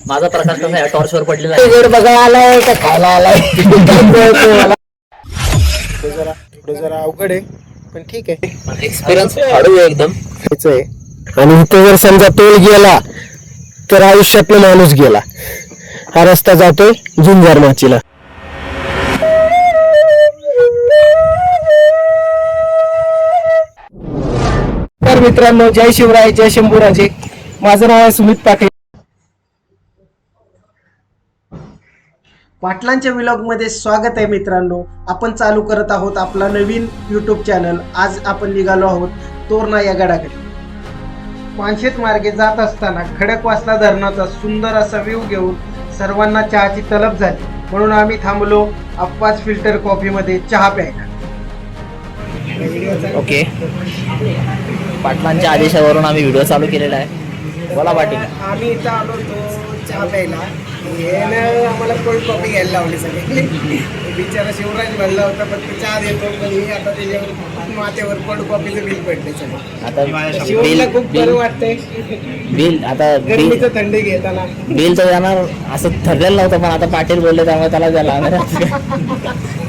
माझा प्रकाश कसा आहे टॉर्चवर पडलेला आहे. गड बघायला आलाय का खायला आलाय जरा अवघड आहे पण ठीक आहे. एक्सपिरियन्स हळू आहे एकदम. आणि इथे जर समजा टोल गेला तर आयुष्यातला माणूस गेला. हा रस्ता जातोय झुंजार माचीला. तर मित्रांनो, जय शिवराय, जय शंभूराजे. माझं नाव आहे सुमित पाटील. पाटलांच्या व्लॉगमध्ये स्वागत आहे मित्रांनो. आपण चालू करत आहोत आपला नवीन यूट्यूब चॅनल. आज आपण निघालो आहोत तोरणा या गडाकडे. पानशेत मार्गे जात असताना खडकवासला धरणाचा सुंदर असा व्ह्यू घेऊन सर्वांना चहाची तलब झाली, म्हणून आम्ही थांबलो अप्पाच फिल्टर कॉफीमध्ये चहा प्यायला. ओके, पाटलांच्या आदेशावरून आम्ही व्हिडिओ चालू केलेला आहे. बोला पाटील. आम्ही इथं आलो तो चहा प्यायला. यानं आम्हाला कोल्ड कॉफी घ्यायला लावली सगळे. बिचारा शिवराज म्हणला होता फक्त चहा देतो, पण हे आता त्याच्यावर माथ्यावर कोल्ड कॉफीचं बिल पडले सगळं. आता शिवला खूप बरं वाटतंय. बिल आता गरमीचं थंडी घेताना बिल तर जाणार असं ठरलेलं नव्हतं, पण आता पाटील बोलले त्यामुळे त्याला द्यायला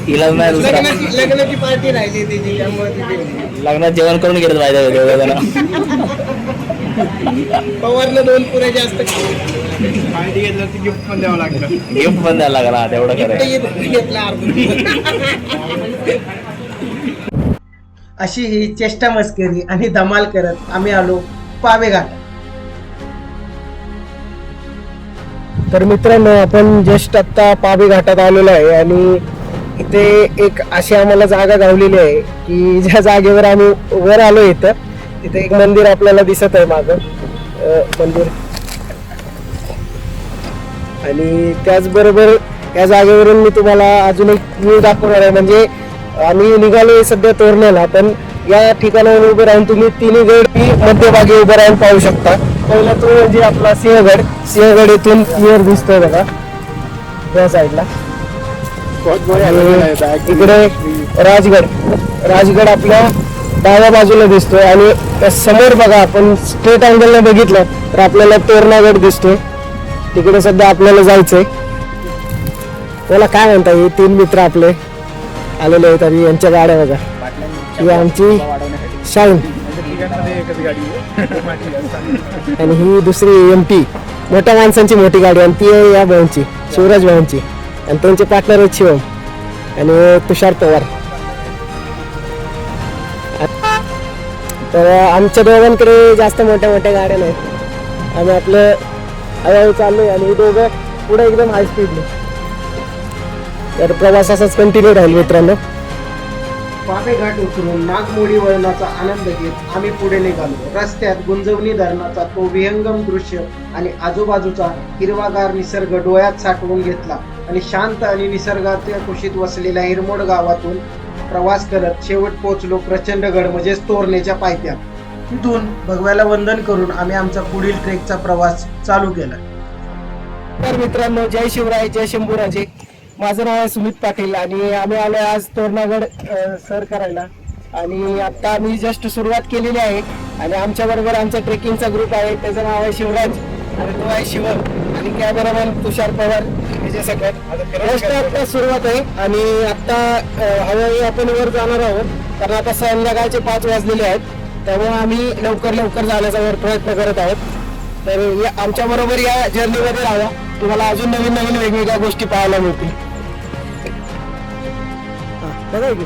तिला नाही दुसरा. लग्नाची पार्टी राहिली त्याची, त्यामुळे ती बिल. लग्नात जेवण करून गेलं पाहिजे दोघं जण. पवारला 2 पुऱ्या जास्त पार्टी घेतलं तर गिफ्ट पण द्यावं लागलं. गिफ्ट पण द्यायला लागला तेवढं करायचं. घेतला अशी ही चेष्टा मस्करी आणि धमाल करत आम्ही आलो पावे घाट. तर मित्रांनो, आपण जस्ट आता पावे घाटात आलेलो आहे आणि इथे एक अशी आम्हाला जागा गावलेली आहे की ज्या जागेवर आम्ही वर आलो. इथं तिथे एक मंदिर आपल्याला दिसत आहे मागं मंदिर. आणि त्याचबरोबर या जागेवरून मी तुम्हाला अजून एक व्ह्यू दाखवणार आहे. म्हणजे आम्ही निघालो सध्या तोरण्याला, पण या ठिकाणावर उभे राहून तुम्ही तिन्ही गड ही मध्यभागी उभे राहून पाहू शकता. पहिला तो म्हणजे आपला सिंहगड. सिंहगड इथून क्लिअर दिसतोय बघा या साईडला. इकडे राजगड. राजगड आपल्या डाव्या बाजूला दिसतोय आणि समोर बघा, आपण स्ट्रेट अँगलने बघितलं तर आपल्याला तोरणागड दिसतोय. तिकडे सध्या आपल्याला जायचंय. त्याला काय म्हणता, हे 3 मित्र आपले आलेले आहेत आणि यांच्या गाड्या बघा. ही आमची शाईन आणि ही दुसरी MT, मोठ्या माणसांची मोठी गाडी. आणि ती आहे या भाऊंची, शिवराज भाऊंची. आणि त्यांचे पार्टनर आहेत शिवम आणि तुषार पवार. तर आमच्या दोघांकडे जास्त मोठ्या मोठ्या गाड्या नाहीत. आम्ही आपलं हळूहळू चाललोय आणि दोघं पुढे एकदम हाय स्पीडने. तर प्रवास असाच कंटिन्यू राहील मित्रांनो. पावे घाट उतरून नागमोडी वळणाचा आनंद घेत आम्ही पुढे निघालो. रस्त्यात गुंजवणी धरणाचा तो विहंगम दृश्य आणि आजूबाजूचा हिरवागार निसर्ग डोळ्यात साठवून घेतला आणि शांत आणि निसर्गाच्या कुशीत वसलेल्या हिरमोड गावातून प्रवास करत शेवट पोहोचलो प्रचंडगड म्हणजेच तोरणेच्या पायथ्यात. तिथून भगव्याला वंदन करून आम्ही आमचा पुढील ट्रेकचा प्रवास चालू केला. तर मित्रांनो, जय शिवराय, जय शंभूराजे. माझं नाव आहे सुमित पाटील आणि आम्ही आलो आज तोरणागड सर करायला. आणि आता आम्ही जस्ट सुरुवात केलेली आहे आणि आमच्या बरोबर आमचा ट्रेकिंगचा ग्रुप आहे. त्याचं नाव आहे शिवराज आणि तो आहे शिवम आणि कॅमेरामॅन तुषार पवार. आता सुरुवात आहे आणि आता हळूहळू आपण वर जाणार आहोत, कारण आता संध्याकाळचे 5 वाजलेले आहेत. त्यामुळे आम्ही लवकर जाण्याचा वर प्रयत्न करत आहोत. तर आमच्या बरोबर या जर्नीमध्ये राहा, तुम्हाला अजून नवीन नवीन वेगवेगळ्या गोष्टी पाहायला मिळतील. बघा इकडे,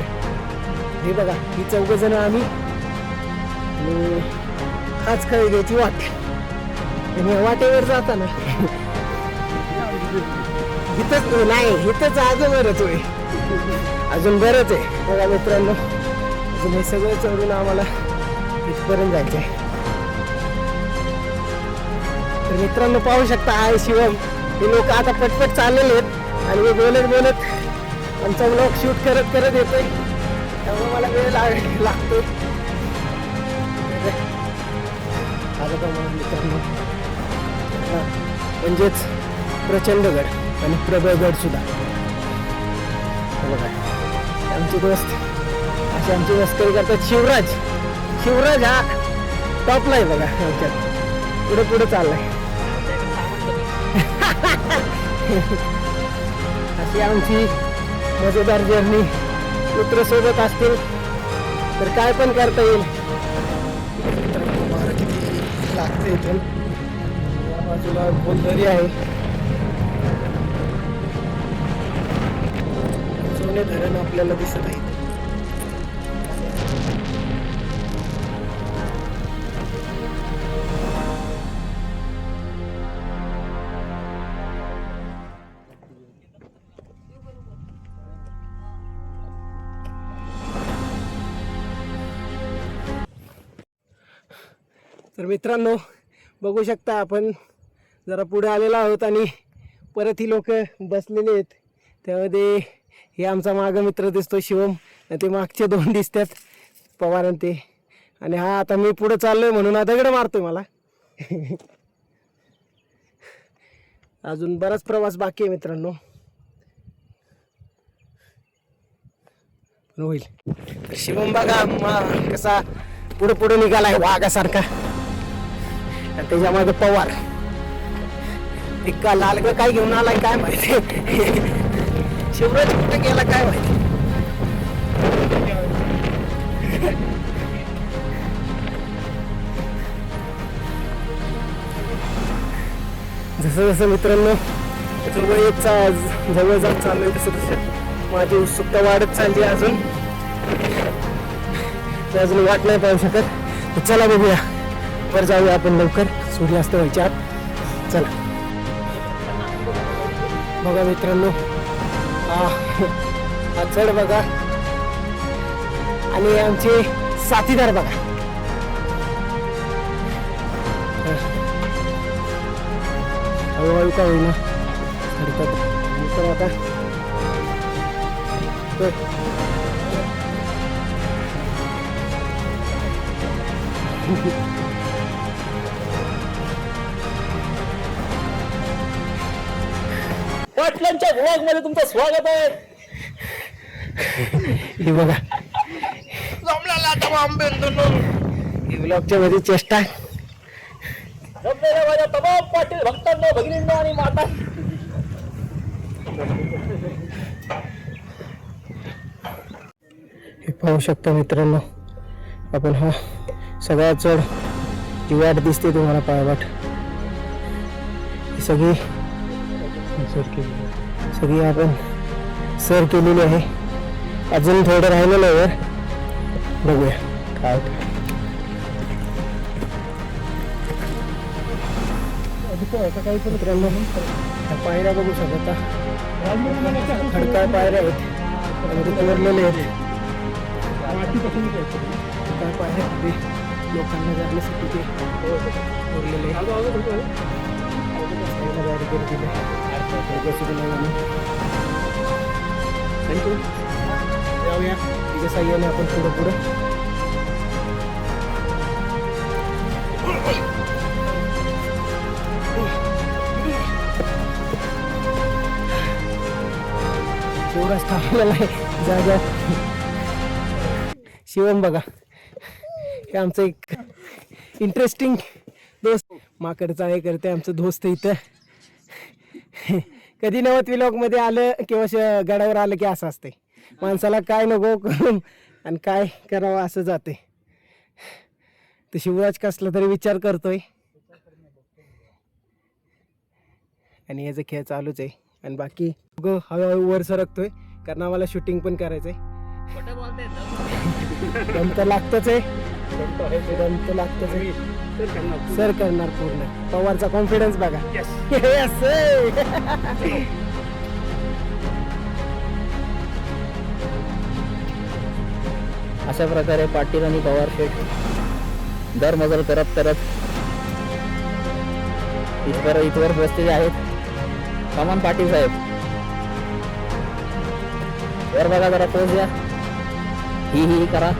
हे बघा, ही 4 जण आम्ही आणि हाच खळी घ्यायची वाट. वाटेवर जाताना इथंच नाही, इथंच अजून बरंच आहे बघा मित्रांनो. अजून हे सगळं चढून आम्हाला इथपर्यंत जायचं आहे. तर मित्रांनो पाहू शकता, आहे शिवम. हे लोक आता पटपट चाललेले आहेत आणि मी बोलत आमचा ब्लॉग शूट करत येतोय. त्यामुळे मला वेळ लागतो. मित्रांनो, म्हणजेच प्रचंडगड आणि प्रबळगड सुद्धा बघा. आमचे दोस्त असे आमची मस्करी करतात. शिवराज हा टॉपला आहे बघा. आमच्यात पुढे चाललाय. अशी आमची मजेदार जर्नी. मित्र सोबत असतील तर काय पण करता येईल. वारं किती लागते इथून. या बाजूला बोलदरी आहे. सोने धरण आपल्याला दिसत आहे. तर मित्रांनो बघू शकता आपण जरा पुढे आलेलो आहोत आणि परत ही लोक बसलेले आहेत. त्यामध्ये हे आमचा मागं मित्र दिसतो शिवम, आणि ते मागचे दोन दिसतात पवार आणि ते. आणि हा आता मी पुढे चाललोय म्हणून हा दगड मारतोय मला. अजून बराच प्रवास बाकी आहे मित्रांनो, होईल. तर शिवम बघा कसा पुढे पुढे निघालाय वाघासारखा. आणि त्याच्या मागे पवार इतका लाल काय घेऊन आलाय काय माहिती. शिवराज कुठे गेला काय माहिती. जसं जसं मित्रांनो जवळ जात चाललोय तसं तसं माझी उत्सुकता वाढत चालली. अजून वाट नाही पाहू शकत. चला बघूया, वर जाऊया आपण लवकर सूर्यास्त व्हायच्या आत. चला बघा मित्रांनो, हा चढ बघा आणि आमचे साथीदार बघा. हळूहळू का होईना आता पाटलांच्या व्लॉग मध्ये तुमचं स्वागत आहे. हे बघा हे ब्लॉगच्या मध्ये चेष्टा. जमलेल्या माझ्या तमाम पाटील भक्तांना, भगिनींना आणि माता. हे पाहू शकता मित्रांनो आपण, हा सगळा चढ जी वाट दिसते तुम्हाला पायवाट, ही सगळी आपण सर केलेली आहे. अजून थोडं राहिलेलं आहे वर, बघूया काय मित्रांनो. पायऱ्या बघू शकता, खडकाळ पायऱ्या आहेत, त्यामध्ये कोरलेले आहेत. काय पायऱ्या लोकांना जाण्यासाठी ते कोरलेले जाऊया तिच्या साह्याने आपण पुढं शिवराज थांबलेला आहे जागा. शिवम बघा, हे आमचं एक इंटरेस्टिंग दोस्त, माकडचा हे करते आमचं दोस्त इथं. कधी नवत व्लॉग मध्ये आलं किंवा गडावर आलं की असं असते, माणसाला काय नको करून आणि काय करावं असं जाते. तर शिवराज कसला तरी विचार करतोय आणि याचा खेळ चालूच आहे. आणि बाकी हळूहळू वर सरकतोय कारण आम्हाला शूटिंग पण करायचंय. दम तर लागतच आहे, दम तर लागतच आहे. सर करणार पूर्ण. पवारचा कॉन्फिडन्स बघा. अशा प्रकारे पाटील आणि पवार शेठ दरमजल करत करत इथवर बसलेले आहेत. कमान पाटील साहेब वर बघा, जरा पोच द्या, ही करा.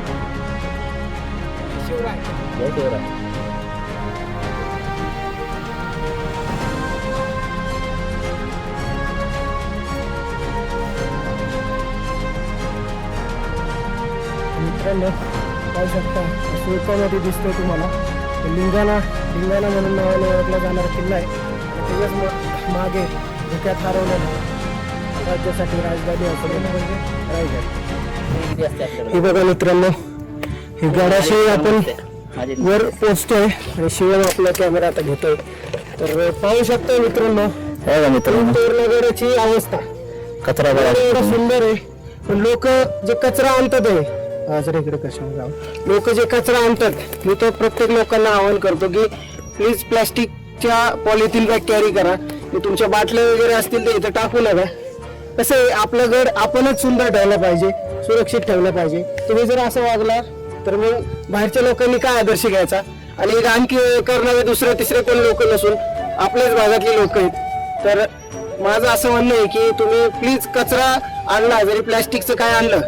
शिवराय जय शिवराय. मित्रांनो पाहू शकता सुरतामध्ये दिसतोय तुम्हाला लिंगाणा म्हणून नावाने ओळखला जाणारा किल्ला आहे. त्याच्याच मागे धुक्यात हरवलेलं राज्यासाठी राजधानी असलेलं म्हणजे रायगड. किती असते आपल्याकडे? हे बघा मित्रांनो, ही गडाशी आपण माझे वर पोहोचतोय आणि शिवम आपला कॅमेरा आता घेतोय. तर पाहू शकतो मित्रांनो हो का मित्रांनो, तोरणगडाची अवस्था. कचरा एवढं बघा. सुंदर आहे, पण लोक जे कचरा आणतात आहे जर इकडे कशा लोक जे कचरा आणतात, मी तर प्रत्येक लोकांना आवाहन करतो की प्लीज प्लास्टिकच्या पॉलिथिन बॅग कॅरी करा. तुमच्या बाटल्या वगैरे असतील तर इथं टाकू नका. कसं आहे, आपलं घर आपणच सुंदर ठेवलं पाहिजे, सुरक्षित ठेवलं पाहिजे. तुम्ही जर असं वागला तर मग बाहेरच्या लोकांनी काय आदर्श घ्यायचा. आणि घाण करणारे दुसरे तिसरे कोण लोक नसून आपल्याच भागातले लोक आहेत. तर माझं असं म्हणणं आहे की तुम्ही प्लीज कचरा आणला, जरी प्लॅस्टिकचं काय आणलं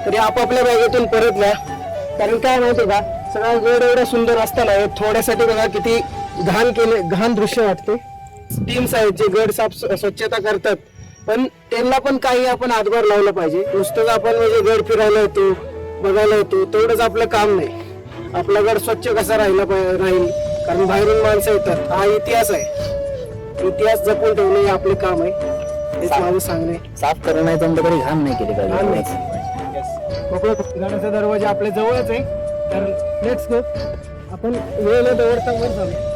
तरी आपापल्या बॅगेतून परत न्या. कारण काय माहिती का, सगळा गड एवढा सुंदर असताना थोड्यासाठी बघा किती घाण दृश्य वाटते. टीम्स आहेत जे गड स्वच्छता करतात, पण त्यांना पण काही आपण हातभार लावला पाहिजे. नुसतंच आपण म्हणजे गड फिरायला येतो, बघायला येतो, तेवढंच आपलं काम नाही. आपला गड स्वच्छ कसा राहील, कारण बाहेरून माणसं येतात. हा इतिहास आहे, इतिहास जपून ठेवणे हे आपले काम आहे. हेच माझं सांगणे. साफ करणं नाही जमलं तरी घाण नाही केली छान पाहिजे. नाही. गडाचा दरवाजा आपल्या जवळच आहे, तर लेट्स गो. आपण वेळेला दौडता वर जाऊ.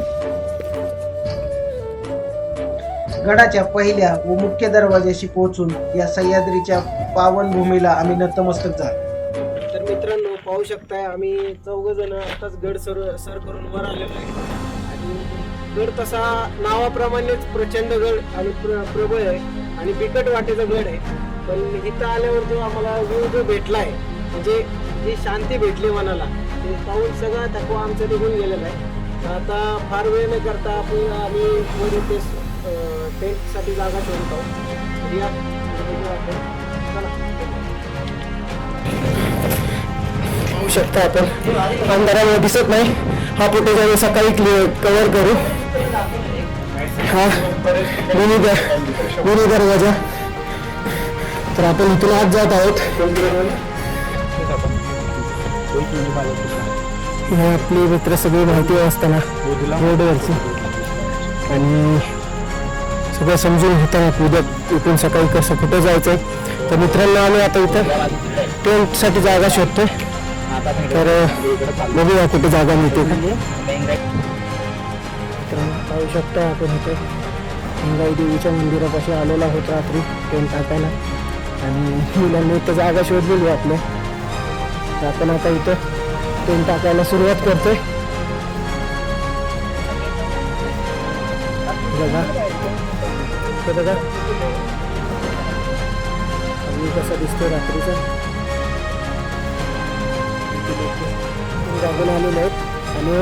गडाच्या पहिल्या व मुख्य दरवाजाशी पोहोचून या सह्याद्रीच्या पावन भूमीला आम्ही नतमस्तक झालो. तर मित्रांनो पाहू शकताय, आम्ही 4 जण आताच गड सर करून वर आलेलो आहे. आणि गड तसा नावाप्रमाणेच प्रचंड गड आणि प्रबळ आहे आणि बिकट वाटेचा गड आहे. पण इथं आल्यावर जो आम्हाला व्ह्यू जो भेटलाय, म्हणजे जी शांती भेटली मनाला, ते पाहून सगळा थकवा आमचा निघून गेलेला आहे. तर आता फार वेळ न करता आम्ही वर इथे टेंटसाठी जागा शोधत आहोत. या चला. पाहू शकता आपण, अंधारामुळे दिसत नाही. हा फुटेज आम्ही सकाळी कव्हर करू. हा मिनी दरवाजा. तर आपण इथून आज जात आहोत. हे आपली मित्र सगळी माहिती असताना रोडवरची आणि सगळं समजून घेताना उद्या इथून सकाळी कसं कुठं जायचंय. तर मित्रांनो आम्ही आता इथं टेंटसाठी जागा शोधतोय. तर बघूया कुठे जागा मिळते. पाहू शकता आपण इथे गंगाई देवीच्या मंदिरापाशी आलेला आहोत रात्री टेंट टाकायला. आणि मुलांनी इथं जागा शोधलेली आपल्या. तर आपण आता इथं टेंट टाकायला सुरुवात करतोय. बघा बघा आम्ही कसा दिसतोय रात्रीचा. जागून आलेले आहेत आणि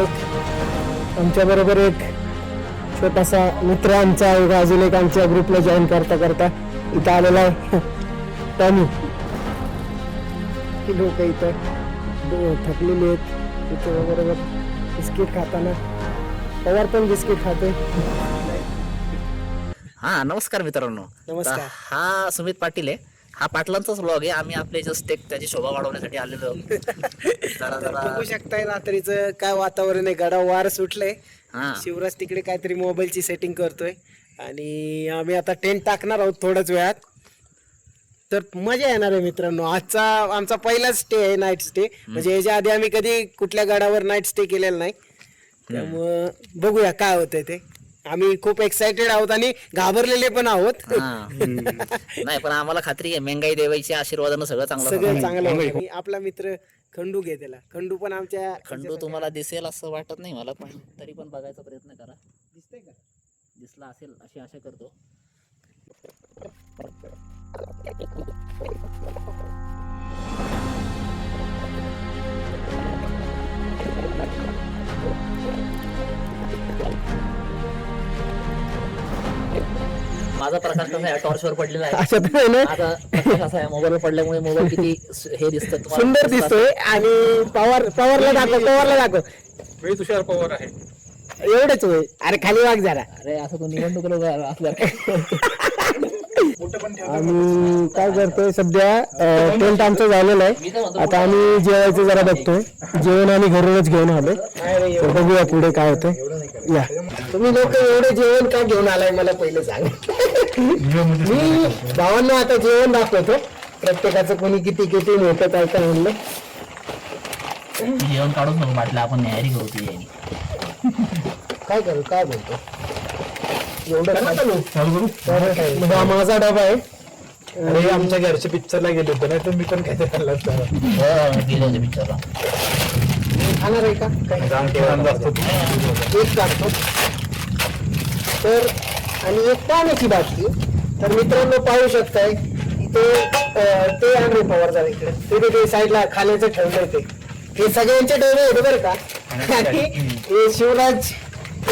आमच्या बरोबर एक छोटासा मित्र आमचा अजून एक आमच्या ग्रुपला जॉईन करता करता इथं आलेला आहे. टॉमी. की लोक इथं थकलेली आहेत. इथं बरोबर बिस्किट खाताना पवार पण बिस्किट खातोय. हा नमस्कार मित्रांनो. नमस्कार. तर हा सुमित पाटील आहे. हा पाटलांचाच व्लॉग आहे. आम्ही आपले जस्ट एक त्याची शोभा वाढवण्यासाठी आलेलो जरा जरा बघू शकताय रात्रीचं काय वातावरण आहे. गडा वार सुटलंय. हा शिवराज तिकडे काहीतरी मोबाईलची सेटिंग करतोय आणि आम्ही आता टेंट टाकणार आहोत थोड्याच वेळात. तर मजा येणार आहे मित्रांनो. आजचा आमचा पहिलाच स्टे आहे, नाईट स्टे. म्हणजे याच्या आधी आम्ही कधी कुठल्या गडावर नाईट स्टे केलेला नाही. त्यामुळं बघूया काय होतंय ते. आम्ही खूप एक्साइटेड आहोत आणि घाबरलेले पण आहोत. नाही पण आम्हाला खात्री आहे मेंगाई देवाईच्या आशीर्वादानं सगळं चांगलं सगळं होणार. चांगलं आहे. आणि आपला मित्र खंडू घे त्याला. खंडू पण आमच्या खंडू तुम्हाला दिसेल असं वाटत नाही मला, पण तरी पण बघायचा प्रयत्न करा. दिसतंय का? दिसला असेल अशी आशा करतो. माझा प्रकाश कसा आहे, टॉर्चवर पडलेला आहे. अशा तर ना आता प्रकाश असा आहे, मोबाईलवर पडल्यामुळे मोबाईल किती हे दिसतं तुम्हाला. सुंदर दिसतोय. आणि पवारला दाखव. मी तुषार पवार आहे. एवढंच होय. अरे खाली वाग जरा. अरे असं तो निवडणुकीला असला आम्ही काय करतोय सध्या टेंट आमचं झालेलं आहे. आता आम्ही जेवायचं जरा बघतोय. जेवण आम्ही घरूनच घेऊन आलोय. तर बघूया पुढे काय होतंय. या तुम्ही लोक एवढे जेवण का घेऊन आलाय मला पहिले सांग. मी भावांना आता जेवण दाखवतो प्रत्येकाचं कोणी किती किती मोठं काय काय म्हणलं. जेवण काढूच नको म्हटलं आपण न्यारी करू ती यायनी. काय करू काय बोलतो एवढं हा माझा डबा आहे. अरे आमच्या घरच्या पिक्चरला गेले होते ना तर मी पण काय खाल्ला गेले होते पिक्चरला. खाणार आहे का एक काढतो. तर आणि एक पाण्याची बाटली. तर मित्रांनो पाहू शकताय ते अमृत पवारचा इकडे तिथे ते साईडला खाण्याचं ठेवलंय ते सगळ्यांचे डबे होते बरं का. आणि हे शिवराज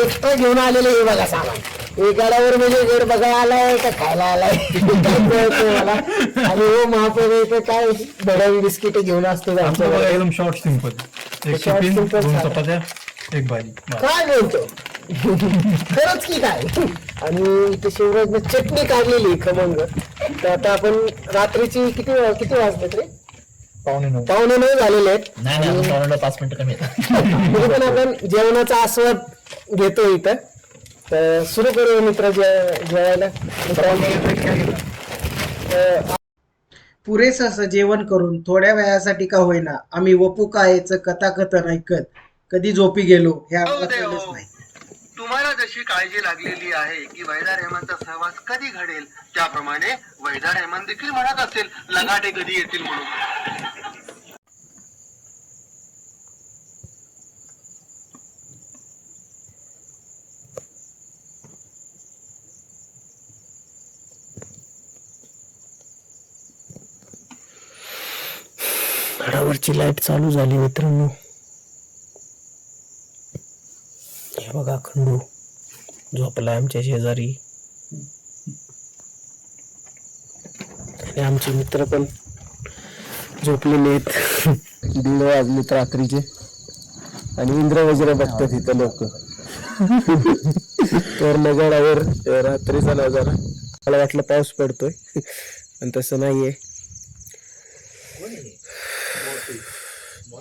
एक्स्ट्रा घेऊन आलेले हे बघा सामान. हे गडावर म्हणजे गड बघायला आलाय का खायला आलाय मला. आणि हो महापौर काय बडावी बिस्किट घेऊन असतो एकदम शॉर्ट सिंपल. एक टिफिन, 2 चपात्या, 1 भाजी. काय बोलतो खरंच की काय. आणि इथे शिवराजने चटणी काढलेली खमंग. तर आता आपण रात्रीची किती वाजले तरी 8:45 झालेले आहेत. नाही अजून 5 मिनिटं कमी येतात. तरी पण आपण जेवणाचा आस्वाद घेतो इथं. तर सुरू करू मित्र जेवायला. पुरेसं असं जेवण करून थोड्या वेळासाठी का होईना आम्ही वपू कायेचं कथाकथन ऐकत कधी झोपी गेलो हे आम्हाला कळलंच नाही. तुम्हाला जशी काळजी लागलेली आहे की वैदा रेहमानचा सहवास कधी घडेल त्याप्रमाणे वैदा रेहमान देखील म्हणत असेल लगाटे कधी येतील म्हणून. गडावरची लाईट चालू झाली मित्रांनो. हे बघा खंडू झोपलाय आमच्या शेजारी. आणि आमचे मित्र पण झोपलेले आहेत. 1:30 वाजलेत रात्रीचे. आणि इंद्र वज्र बघतात इथं लोक. तर गडावर रात्रीचा नजारा. मला वाटलं पाऊस पडतोय पण तसं नाहीये.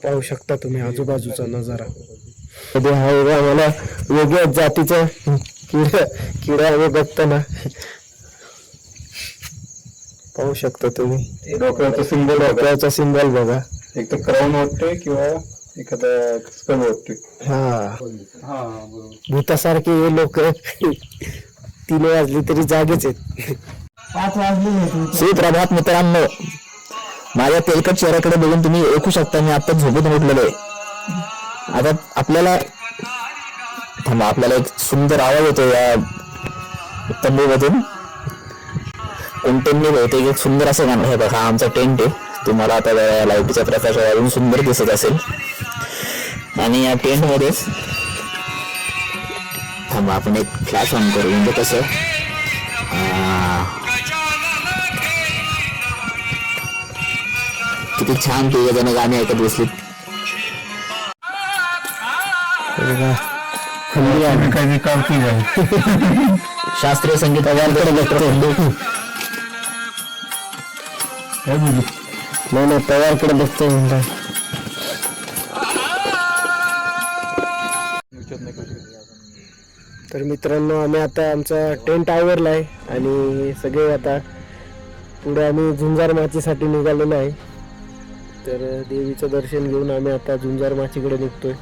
पाहू शकता तुम्ही आजूबाजूचा नजारा. हा मला वेगळ्याच जातीचा किडा आम्ही बघतो ना. पाहू शकता तुम्ही डोक्याचा सिंबल बघा. एक तर क्राऊन वाटतोय किंवा एखादा स्कल वाटतोय. हा भूतासारखे हे लोक 3 वाजले तरी जागेच आहेत. 5 वाजले. सुप्रभात मित्रांनो. माझ्या तेलकट चेहऱ्याकडे बघून तुम्ही ऐकू शकता मी आता झोपेतून उठलेलो आहे. आता आपल्याला एक सुंदर आवाज येतो या तंबूमधून. टेंटने बहुतेक एक सुंदर असं गाणं आहे बघा. आमचा टेंट आहे. तुम्हाला आता लाईटीच्या प्रकाशात अजून सुंदर दिसत असेल. आणि या टेंट मध्येच थांबा आपण एक फ्लॅश ऑन करू. म्हणजे कसं किती छान तिघ जण गाणी ऐकत बसली. शास्त्रीय संगीत अवारकडे बघतो. नाही पवारकडे बघतोय म्हणतात. तर मित्रांनो आम्ही आता आमचा टेंट आवरलाय आणि सगळे आता पुढे आम्ही झुंजार माचीसाठी निघालेलो आहे. तर देवीचं दर्शन घेऊन आम्ही आता झुंजार माचीकडे निघतोय.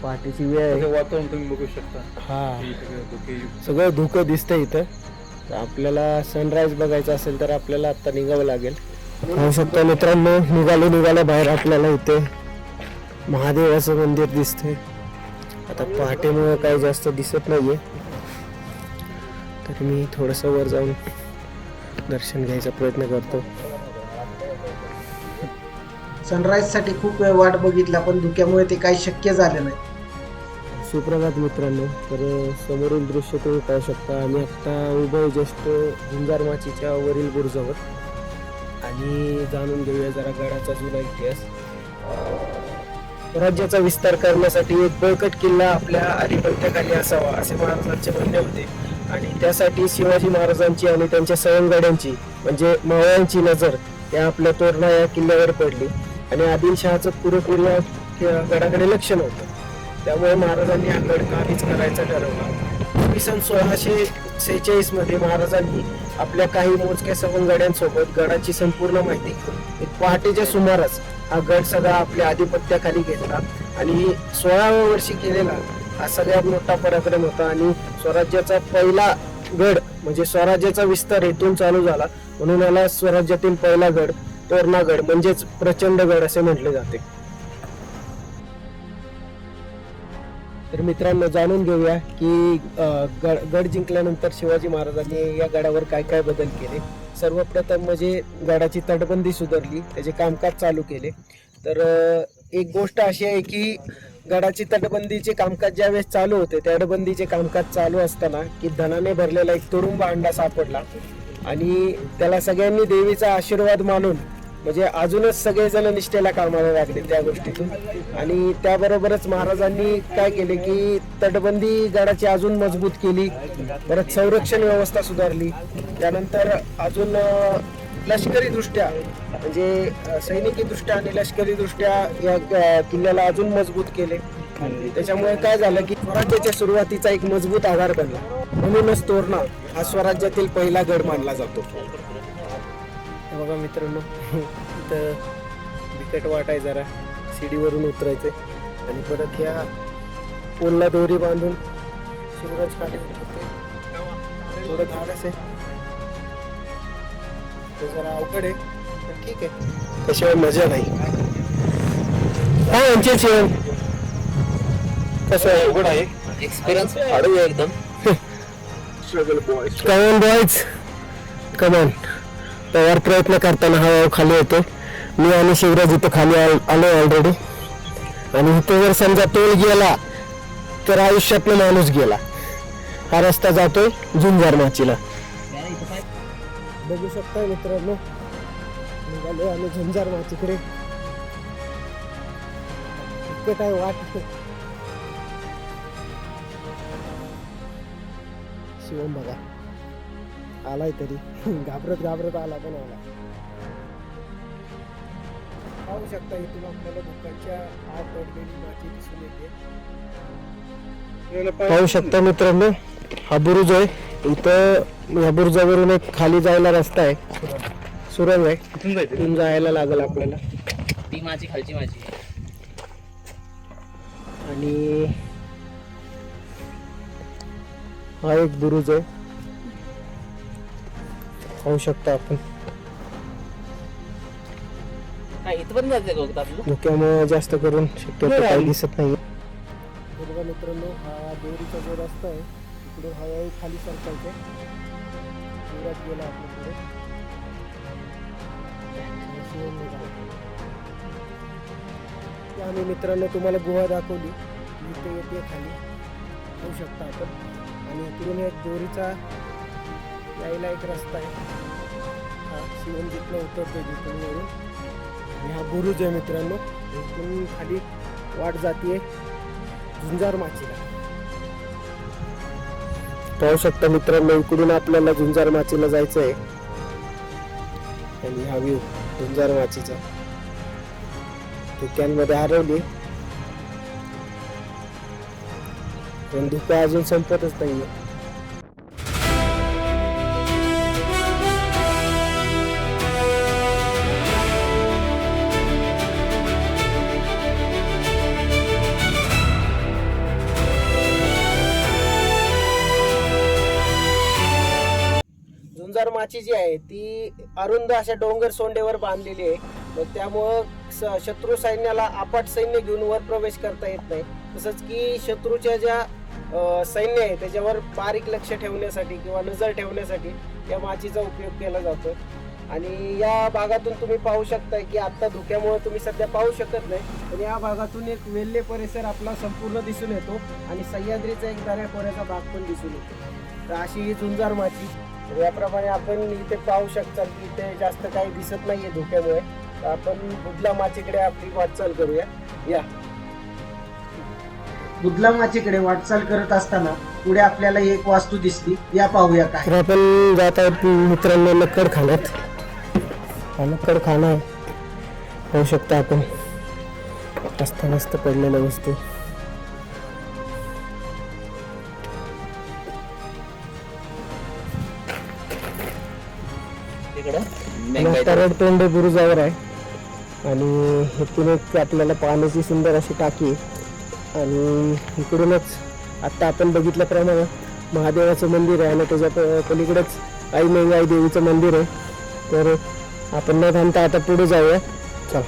पहाटेची वेळ आहे. वातावरण तुम्ही बघू शकता. हा सगळं धुकं दिसतंय इथं. तर आपल्याला सनराईज बघायचा असेल तर आपल्याला आता निघावं लागेल. पाहू शकता मित्रांनो निघाले बाहेर आपल्याला इथे महादेवाचं मंदिर दिसतंय. आता पहाटेमुळे काही जास्त दिसत नाहीये. तर मी थोडस वर जाऊन दर्शन घ्यायचा प्रयत्न करतो. सनराईज साठी खूप वेळ वाट बघितला पण धुक्यामुळे ते काही शक्य झालं नाही. सुप्रभात मित्रांनो. तर समोरील दृश्य तुम्ही पाहू शकता. आम्ही आता उभं जस्ट झुंजार माचीच्या वरील बुरुजावर. आणि जाणून घेऊया जरा गडाचा जुना इतिहास. राज्याचा विस्तार करण्यासाठी एक बळकट किल्ला आपल्या आधिपत्याखाली असावा असे महाराजांचे म्हणणे होते. आणि त्यासाठी शिवाजी महाराजांची आणि त्यांच्या सवंगड्यांची म्हणजे मावळ्यांची नजर या आपल्या तोरणा या किल्ल्यावर पडली. आणि आदिलशहाचं पुरेपूर या गडाकडे लक्ष नव्हतं. त्यामुळे महाराजांनी हा गड काबीज करायचा ठरवला. सन 1646 मध्ये महाराजांनी आपल्या काही मोजक्या सवंगड्यांसोबत गडाची संपूर्ण माहिती घेऊन एक पहाटेच्या सुमारास हा गड सगळा आपल्या आधिपत्याखाली घेतला आणि 16व्या वर्षी केलेला हा सगळ्यात मोठा पराक्रम होता आणि स्वराज्याचा पहिला गड म्हणजे स्वराज्याचा विस्तार इथून चालू झाला, म्हणून याला स्वराज्यातील पहिला गड तोरणागड म्हणजेच प्रचंडगड असे म्हटले जाते. तर मित्रांनो, जाणून घेऊया की गड जिंकल्यानंतर शिवाजी महाराजांनी या गडावर काय काय बदल केले. सर्वप्रथम म्हणजे गडाची तटबंदी सुधारली, त्याचे कामकाज चालू केले. तर एक गोष्ट अशी आहे की गडाची तटबंदीचे कामकाज ज्यावेळेस चालू होते, तटबंदीचे कामकाज चालू असताना की धनाने भरलेला एक तुडुंब अंडा सापडला आणि त्याला सगळ्यांनी देवीचा आशीर्वाद मानून म्हणजे अजूनच सगळेजण निष्ठेला कामाला लागले त्या गोष्टीतून. आणि त्याबरोबरच महाराजांनी काय केले की तटबंदी गडाची अजून मजबूत केली, परत संरक्षण व्यवस्था सुधारली, त्यानंतर अजून लष्करी दृष्ट्या म्हणजे सैनिकी दृष्ट्या आणि लष्करी दृष्ट्या या किल्ल्याला अजून मजबूत केले. त्याच्यामुळे काय झालं की स्वराज्याच्या सुरुवातीचा एक मजबूत आधार बनला. म्हणूनच तोरणा हा स्वराज्यातील पहिला गड मानला जातो. बघा मित्रांनो, इथं बिकट वाट आहे, जरा शिडीवरून उतरायचंय आणि परत ह्या पोलला दोरी बांधून शिवराज खाली उतरते. थोडं धाडस आहे, ते जरा अवघड आहे पण ठीक आहे, त्याशिवाय मजा नाही. काय यांचे शिवण कसं आहे? अवघड आहे, एक्सपिरियन्स वाढवूया एकदम. Come on boys come on. तयार प्रयत्न करताना हळूहळू खाली होतो. मी आणि शिवराज इथं खाली आलो ऑलरेडी. आणि इथं जर समजा टोल गेला तर आयुष्यातला माणूस गेला. हा रस्ता जातोय झुंजार माचीला. बघू शकता मित्रांनो, निघालो आम्ही झुंजार माचीकडे. इतकं काय वाट. शिवम बघा आलाय तरी घाबरत घाबरत आला पण आला. पाहू शकता इथून आपल्याला दुकानच्या आत पडलेली माती दिसून येते. पाहू शकता मित्रांनो, हा बुरुज आहे. इथं या बुरुजावरून एक खाली जायला रस्ता आहे, सुरंग आहे, इथून जायला लागेल आपल्याला. ती माझी खालची माझी. आणि हा एक बुरुज आहे, पाहू शकता आपण. इथपर्यंत जायचं बघता आपलं. धुक्यामुळे जास्त करून शक्यतो काही दिसत नाही. बघा मित्रांनो, हा देवरीचा जो रस्ता आहे इकडे हळूहळू खाली सरकायचे. शिवराज गेला आपल्या पुढे. आम्ही मित्रांनो तुम्हाला गुहा दाखवली, इथे येते खाली होऊ शकता आपण. आणि इकडून एक दोरीचा यायला एक रस्ता आहे, हा शिवम जिथलं उतरतोय जिथून वरून. आणि हा बुरुज आहे मित्रांनो, इथून खाली वाट जातीये झुंजार माचीला. पाहू शकता मित्रांनो, इकडून आपल्याला झुंजार माचीला जायचं आहे. आणि हा व्ह्यू झुंजार माचीचा धुक्यांमध्ये हरवली, पण धुका अजून संपतच नाहीये. झुंजार माची जी आहे ती अरुंद अशा डोंगर सोंडेवर बांधलेली आहे. मग त्यामुळं शत्रू सैन्याला अफाट सैन्य घेऊन वर प्रवेश करता येत नाही. तसंच की शत्रूच्या ज्या सैन्य आहे त्याच्यावर बारीक लक्ष ठेवण्यासाठी किंवा नजर ठेवण्यासाठी या माचीचा उपयोग केला जातो. आणि या भागातून तुम्ही पाहू शकता की आता धुक्यामुळे तुम्ही सध्या पाहू शकत नाही, पण या भागातून एक वेल्हे परिसर आपला संपूर्ण दिसून येतो आणि सह्याद्रीचा एक दऱ्याखोऱ्याचा भाग पण दिसून येतो. तर अशी ही झुंजार माची. तर याप्रमाणे आपण इथे पाहू शकता की इथे जास्त काही दिसत नाहीये धुक्यामुळे. तर आपण बुधला माचीकडे आपली वाटचाल करूया. या बुधला माचीकडे वाटचाल करत असताना पुढे आपल्याला एक वास्तू दिसली, या पाहूया काय. तर आपण जात आहोत मित्रांनो नक्कड खाण्यात. हा नक्कड खाना आहे, पाहू शकता आपण मस्त मस्त पडलेल्या वस्तू. इकडं आता रडतोंडे बुरुजावर आहे आणि इथून एक आपल्याला पाण्याची सुंदर अशी टाकी आहे आणि इकडूनच आत्ता आपण बघितल्याप्रमाणे महादेवाचं मंदिर आहे आणि त्याच्या पलीकडेच आई मेंगाई देवीचं मंदिर आहे. तर आपण न थांबता आता पुढे जाऊया. चला.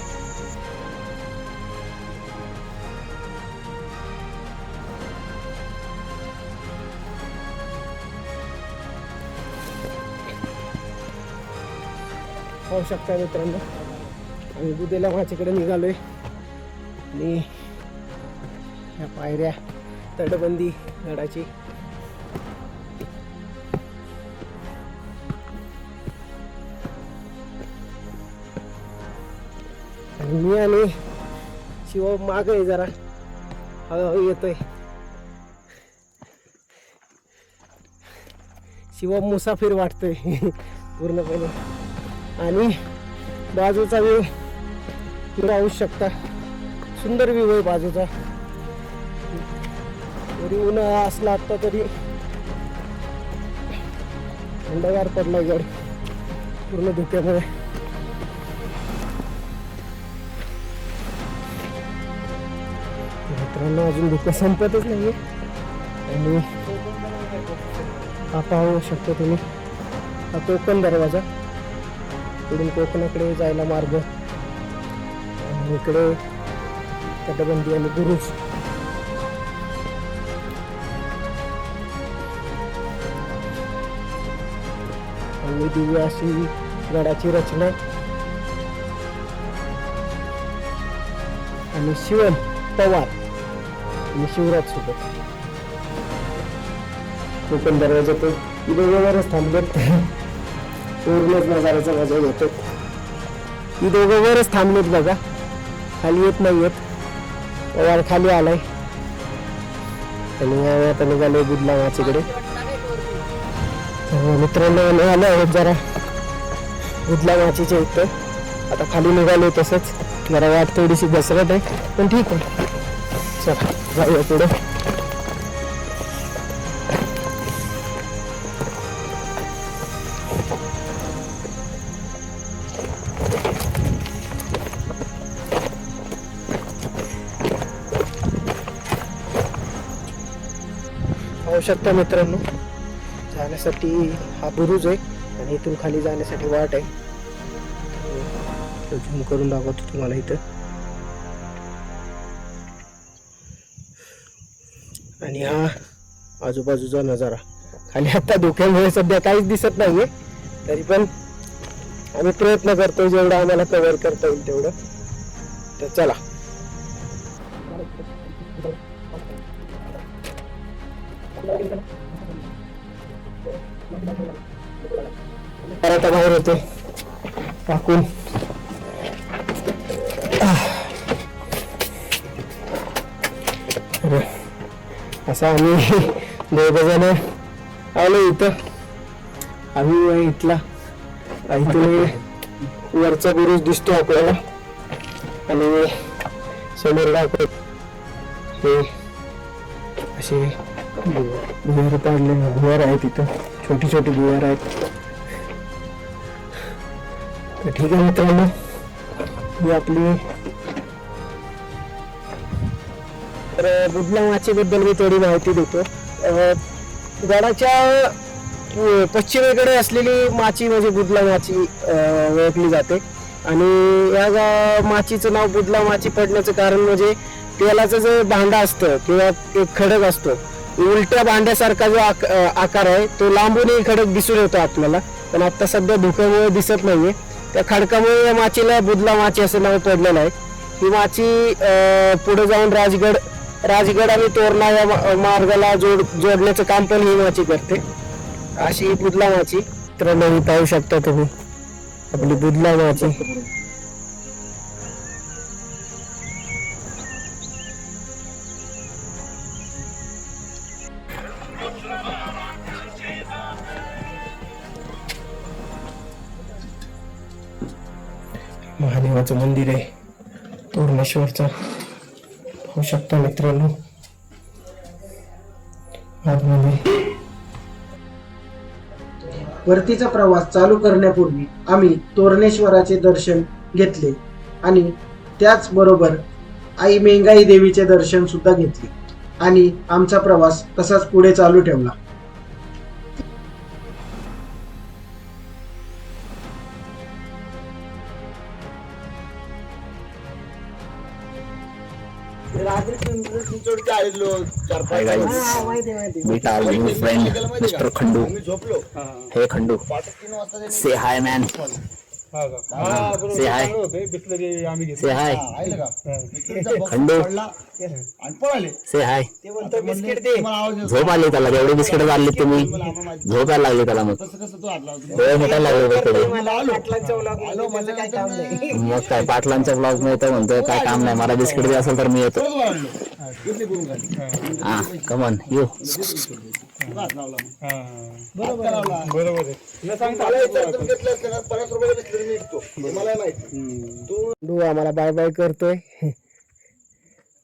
पाहू शकता मित्रांनो, आम्ही बुधेला माझ्याकडे निघालोय आणि ह्या पायऱ्या तटबंदी गडाची आणि मी आणि शिव माग आहे जरा हळूहळू येतोय. शिव मुसाफिर वाटतोय पूर्णपणे आणि बाजूचा व्ह्यू तुम्ही पाहू शकता. सुंदर व्ह्यू आहे बाजूचा. तरी उन्हाळा असला आता तरी थंडगार पडलाय गड पूर्ण धुक्यामुळे. मित्रांनो अजून धुकं संपतच नाहीये आणि हा पाहू शकता तुम्ही, हा कोकण दरवाजा. इकडून कोकणाकडे जायला मार्ग आणि इकडे तटबंदी आणि बुरुज. आणि दिव्य अशी गडाची रचना आणि शिवम पवार आणि शिवराज सोबत कोकण दरवाजा. तो दोघं थांबलेत, पूर्णच नजाऱ्याचा मजा घेतो. ही दोघं वरच थांबलेत बघा, खाली येत नाही येत. पवार खाली आलाय आणि आता निघालोय बुधला माचीकडे. मित्रांनो आलो आहोत जरा बुधला माचीच्या इथं. आता खाली निघालोय, तसंच जरा वाट थोडीशी घसरत आहे पण ठीक आहे. चला जाऊया पुढे. पाहू शकता मित्रांनो, जाण्यासाठी हा बुरुज आहे आणि इथून खाली जाण्यासाठी वाट आहे. झूम करून दाखवतो तुम्हाला इथं. आणि हा आजूबाजूचा नजारा. खाली आता धुक्यामुळे सध्या काहीच दिसत नाहीये, तरी पण आम्ही प्रयत्न करतो जेवढं आम्हाला कव्हर करता येईल तेवढं. तर चला. आता बाहेर होते टाकून. असं आम्ही दोघ जण आलो इथं. आम्ही इथला इथून वरचा बुरुज दिसतो आपल्याला आणि समोर दाखवत हे असे भुयार पाडले. भुयार आहेत इथं, छोटी छोटी भुयार आहेत. तर ठीक आहे मित्रांनो, ही आपली तर बुधला माचीबद्दल मी थोडी माहिती देतो. गडाच्या पश्चिमेकडे असलेली माची म्हणजे बुधला माची ओळखली जाते आणि या माचीचं नाव बुधला माची पडण्याचं कारण म्हणजे तेलाचं जे भांडा असतं किंवा एक खडक असतो, उलट्या भांड्यासारखा जो आकार आहे तो लांबूनही खडक दिसून येतो आपल्याला, पण आता सध्या धुक्यामुळे दिसत नाहीये. त्या खडकामुळे या माचीला बुधला माची असं नाव पडलेलं आहे. ही माची पुढे जाऊन राजगड आणि तोरणा या मार्गाला जोडण्याचं काम पण ही माची करते. अशी बुधला माची तर नवी पाहू शकता तुम्ही आपली बुधला माची. महादेवाचं मंदिर आहे तोरणेश्वरचं, पाहू शकता मित्रांनो आतमध्ये. परतीचा प्रवास चालू करण्यापूर्वी आम्ही तोरणेश्वराचे दर्शन घेतले आणि त्याचबरोबर आई मेंगाई देवीचे दर्शन सुद्धा घेतले आणि आमचा प्रवास तसाच पुढे चालू ठेवला. Hi guys, meet our new friend Mr. Khandu. Hey Khandu, say hi man. Say hi. Say hi. Khandu से हाय. झोप आली त्याला, एवढी बिस्किट आणली तुम्ही, झोप यायला लागली त्याला. मग डोळे मिटायला लागले. मग काय पाटलांच्या ब्लॉग मध्ये तर म्हणतोय काय काम नाही, मला बिस्किट द्या असेल तर मी येतो. हा कमॉन यू. तू आम्हाला बाय बाय करतोय,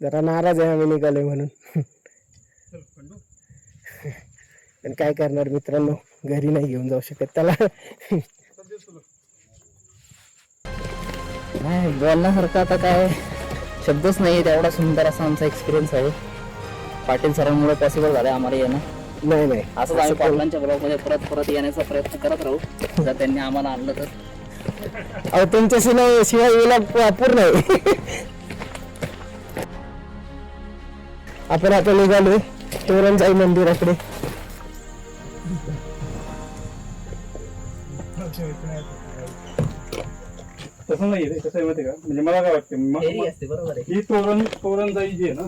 जरा नाराज आहे आम्ही निघालोय म्हणून. पण काय करणार मित्रांनो, घरी नाही घेऊन जाऊ शकत त्याला. नाही बोलण्यासारखं आता काय शब्दच नाही, तेवढा सुंदर असा आमचा एक्सपिरियन्स आहे. पाटील सरांमुळे पॉसिबल झालं आम्हाला येणं. नाही नाही असंच आम्ही पाटलांच्या ब्लॉग मध्ये परत परत येण्याचा प्रयत्न करत राहू, जर त्यांनी आम्हाला आणलं तर. अहो तुमच्याशी नाही शिवाय येला पूर्ण आहे. आपण आता निघालोय तोरणजाई मंदिराकडे. तसं नाही रे, कसं आहे माहिती का, म्हणजे मला काय वाटतं, बरोबर आहे. ही तोरणजाई जी आहे ना,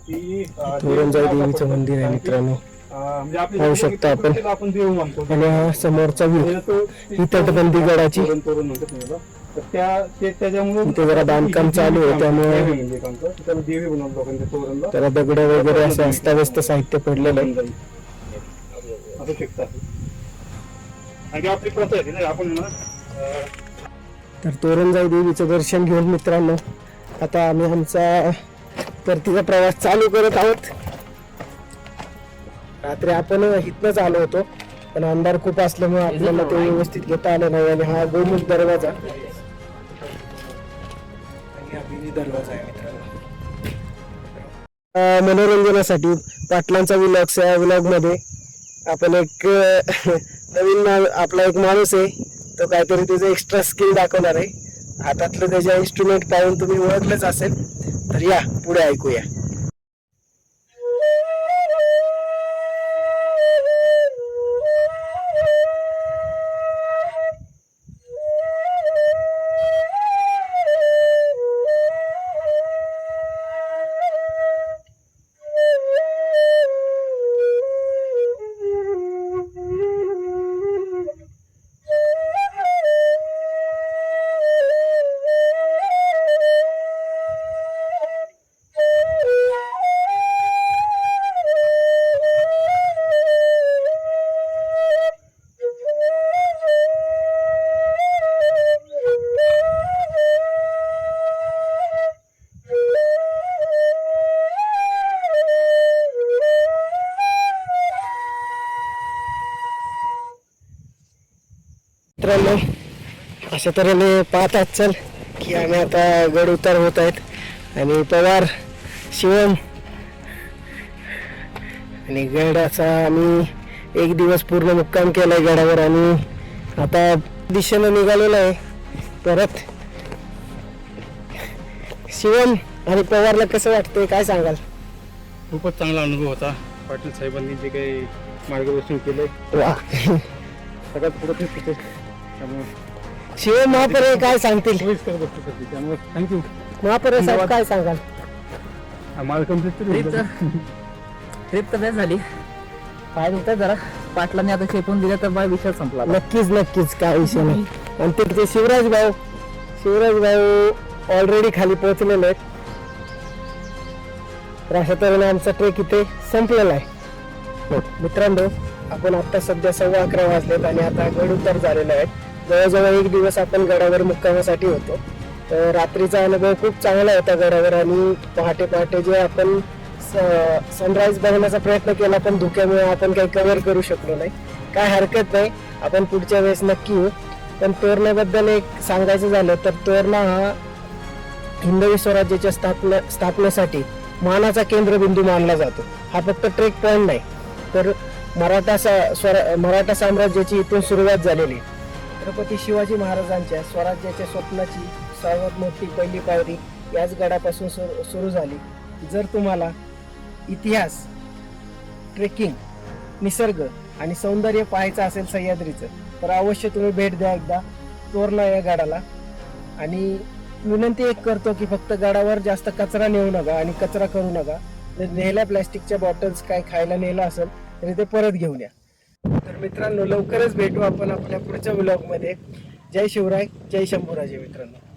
ती तोरणजाई देवीचं मंदिर आहे मित्रांनो, म्हणजे आपली पाहू शकता आपण. आपण देव मानतो. आणि हा समोरचा व्ह्यू ही तटबंदी गडाची. तोरण म्हणतात मला. तर त्याच्यामुळे इथे जरा बांधकाम चालू आहे, त्यामुळे म्हणजे काम कर, त्याला देवी बनवलं लोकांच्या तोरणला. त्याला दगड वगैरे असं अस्ताव्यस्त साहित्य पडलेलं आहे. असं शिकतात. आणि आपली प्रथा आहे ना, आपण ना तर तोरणजाई देवीचं दर्शन घेऊन मित्रांनो आता आम्ही आमचा परतीचा प्रवास चालू करत आहोत. रात्री आपण इथनच आलो होतो, पण अंधार खूप असल्यामुळे आपल्याला ते व्यवस्थित घेता आलं नाही. आणि हा गोमुख दरवाजा आणि हा मिनी दरवाजा आहे मित्रांनो. मनोरंजनासाठी पाटलांचा विलॉग्स या विलॉग मध्ये आपण एक नवीन आपला एक माणूस आहे, तो काहीतरी त्याचं एक्स्ट्रा स्किल दाखवणार आहे. हातातलं त्याच्या इन्स्ट्रुमेंट पाहून तुम्ही ओळखलंच असेल. तर या पुढे ऐकूया. मित्रांनो अशा तऱ्हेने पाहतात चल की आम्ही आता गड उतार होत आहेत आणि पवार शिवम आणि गडाचा आम्ही एक दिवस पूर्ण मुक्काम केलाय गडावर आणि आता दिशेनं निघालेलो आहे परत. शिवम आणि पवारला कसं वाटतंय काय सांगाल? खूपच चांगला अनुभव होता. पाटील साहेबांनी जे काही मार्गदर्शन केलंय वा सगळ्यात पुढे तेच होते. त्यामुळे शिवम महापौर काय सांगतील? सोयीस्कर गोष्ट होती. त्यामुळे थँक्यू. महापौर साहेब काय सांगाल? आम्हाला कंप्लीट ट्रिप तर बेस्ट झाली. काय म्हणतात जरा पाटलांनी आता खेपून दिलं तर बाय विषय संपला. नक्कीच नक्कीच काय विषय नाही. आणि ते शिवराज भाऊ ऑलरेडी खाली पोहोचलेले आहेत. तर अशा तऱ्हेने आमचा ट्रेक इथे संपलेला आहे. मित्रांनो आपण आता सध्या 11:15 वाजलेत आणि आता गड उतार झालेला आहे. जवळजवळ एक दिवस आपण गडावर मुक्कामासाठी होतो. तर रात्रीचा अनुभव खूप चांगला होता गडावर आणि पहाटे जे आपण सनराईज बघण्याचा प्रयत्न केला पण धुक्यामुळे आपण काही कव्हर करू शकलो नाही. काय हरकत नाही, आपण पुढच्या वेळेस नक्की येऊ. पण तोरण्याबद्दल एक सांगायचं झालं तर तोरणा हा हिंदवी स्वराज्याच्या स्थापनेसाठी मानाचा केंद्रबिंदू मानला जातो. हा फक्त ट्रेक पॉइंट नाही, तर मराठा साम्राज्याची इथून सुरुवात झालेली. छत्रपती शिवाजी महाराजांच्या स्वराज्याच्या स्वप्नाची सर्वात मोठी पहिली पायरी याच गडापासून सुरू झाली. जर तुम्हाला इतिहास, ट्रेकिंग, निसर्ग आणि सौंदर्य पाहायचं असेल सह्याद्रीचं, तर अवश्य तुम्ही भेट द्या एकदा तोरणा या गडाला. आणि विनंती एक करतो की फक्त गडावर जास्त कचरा नेऊ नका आणि कचरा करू नका. जर नेल्या प्लॅस्टिकच्या बॉटल्स काय खायला नेलं असेल तरी ते परत घेऊन या. तर मित्रांनो, लवकरच भेटू आपण आपल्या पुढच्या व्लॉगमध्ये. जय शिवराय, जय शंभूराजे मित्रांनो.